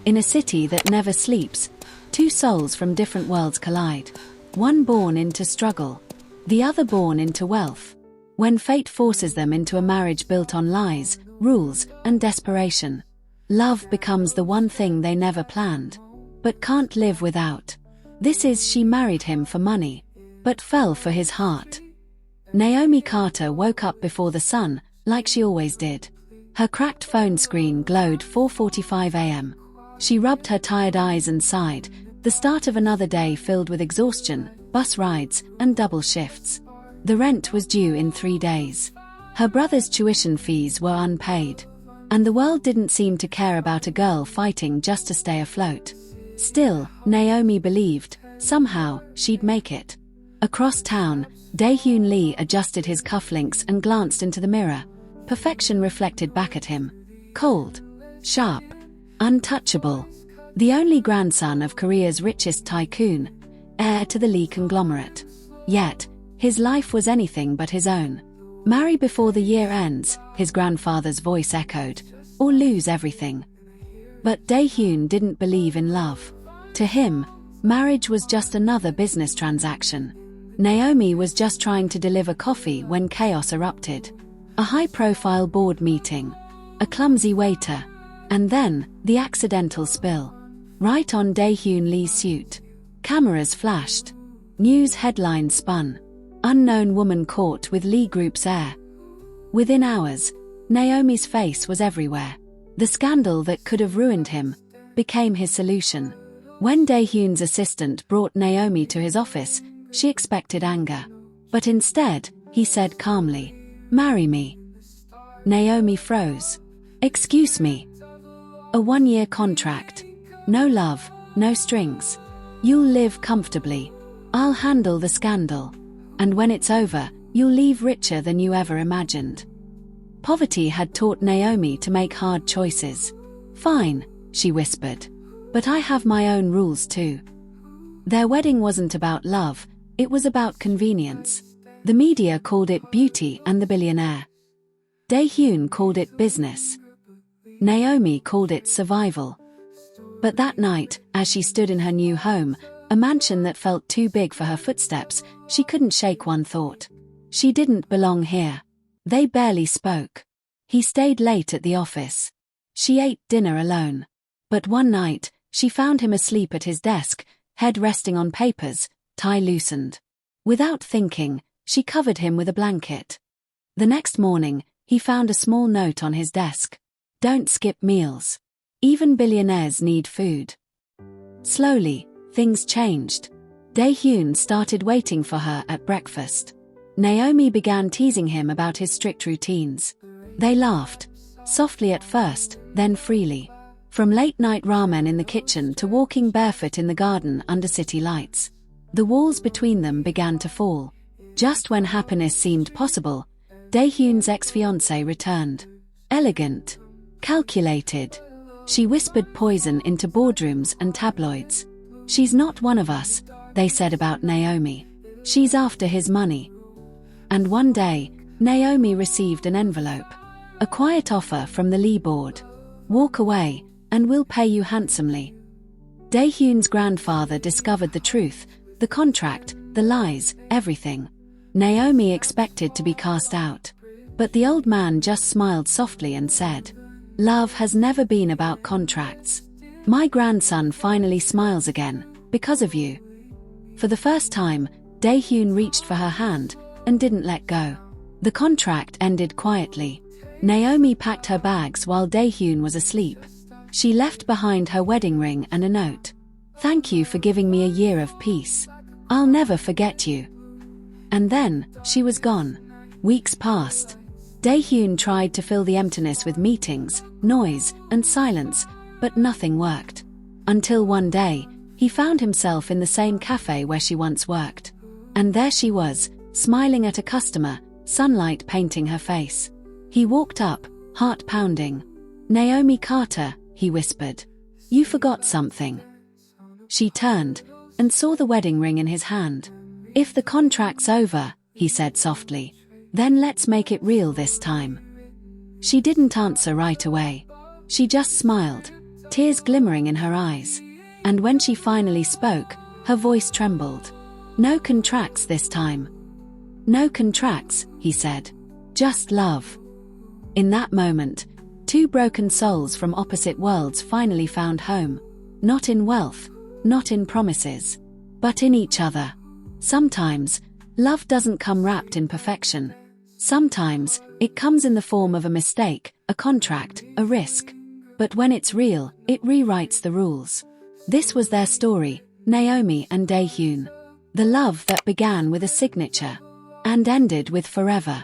In a city that never sleeps, two souls from different worlds collide. One born into struggle, the other born into wealth. When fate forces them into a marriage built on lies, rules, and desperation, love becomes the one thing they never planned, but can't live without. This is She married him for money, but fell for his heart. Naomi Carter woke up before the sun, like she always did. Her cracked phone screen glowed 4:45 a.m. She rubbed her tired eyes and sighed, the start of another day filled with exhaustion, bus rides, and double shifts. The rent was due in 3 days. Her brother's tuition fees were unpaid. And the world didn't seem to care about a girl fighting just to stay afloat. Still, Naomi believed, somehow, she'd make it. Across town, Dae-Hyun Lee adjusted his cufflinks and glanced into the mirror. Perfection reflected back at him. Cold, sharp, untouchable. The only grandson of Korea's richest tycoon, heir to the Lee conglomerate. Yet, his life was anything but his own. Marry before the year ends, his grandfather's voice echoed, or lose everything. But Dae-Hyun didn't believe in love. To him, marriage was just another business transaction. Naomi was just trying to deliver coffee when chaos erupted. A high-profile board meeting, a clumsy waiter, and then, the accidental spill. Right on Dae-Hyun Lee's suit. Cameras flashed. News headlines spun. Unknown woman caught with Lee Group's heir. Within hours, Naomi's face was everywhere. The scandal that could have ruined him became his solution. When Dae-Hyun's assistant brought Naomi to his office, she expected anger. But instead, he said calmly, "Marry me." Naomi froze. "Excuse me." "A 1-year contract. No love, no strings. You'll live comfortably. I'll handle the scandal. And when it's over, you'll leave richer than you ever imagined." Poverty had taught Naomi to make hard choices. "Fine," she whispered. "But I have my own rules too." Their wedding wasn't about love, it was about convenience. The media called it beauty and the billionaire. Dae-Hyun called it business. Naomi called it survival. But that night, as she stood in her new home, a mansion that felt too big for her footsteps, she couldn't shake one thought. She didn't belong here. They barely spoke. He stayed late at the office. She ate dinner alone. But one night, she found him asleep at his desk, head resting on papers, tie loosened. Without thinking, she covered him with a blanket. The next morning, he found a small note on his desk. "Don't skip meals. Even billionaires need food." Slowly, things changed. Dae-Hyun started waiting for her at breakfast. Naomi began teasing him about his strict routines. They laughed, softly at first, then freely. From late-night ramen in the kitchen to walking barefoot in the garden under city lights. The walls between them began to fall. Just when happiness seemed possible, Dae-Hyun's ex-fiancée returned. Elegant. Calculated. She whispered poison into boardrooms and tabloids. "She's not one of us," they said about Naomi. "She's after his money." And one day, Naomi received an envelope. A quiet offer from the Lee board. "Walk away, and we'll pay you handsomely." Dae-Hyun's grandfather discovered the truth, the contract, the lies, everything. Naomi expected to be cast out. But the old man just smiled softly and said, "Love has never been about contracts. My grandson finally smiles again, because of you." For the first time, Dae-Hyun reached for her hand, and didn't let go. The contract ended quietly. Naomi packed her bags while Dae-Hyun was asleep. She left behind her wedding ring and a note. "Thank you for giving me a year of peace. I'll never forget you." And then, she was gone. Weeks passed. Dae-Hyun tried to fill the emptiness with meetings, noise, and silence, but nothing worked. Until one day, he found himself in the same cafe where she once worked. And there she was, smiling at a customer, sunlight painting her face. He walked up, heart pounding. "Naomi Carter," he whispered. "You forgot something." She turned, and saw the wedding ring in his hand. "If the contract's over," he said softly, "then let's make it real this time." She didn't answer right away. She just smiled. tears glimmering in her eyes. And when she finally spoke, her voice trembled. "No contracts this time." "No contracts," he said. "Just love." In that moment, two broken souls from opposite worlds finally found home. Not in wealth, not in promises, but in each other. Sometimes, love doesn't come wrapped in perfection. Sometimes, it comes in the form of a mistake, a contract, a risk. But when it's real, it rewrites the rules. This was their story, Naomi and Dae-Hyun. The love that began with a signature and ended with forever.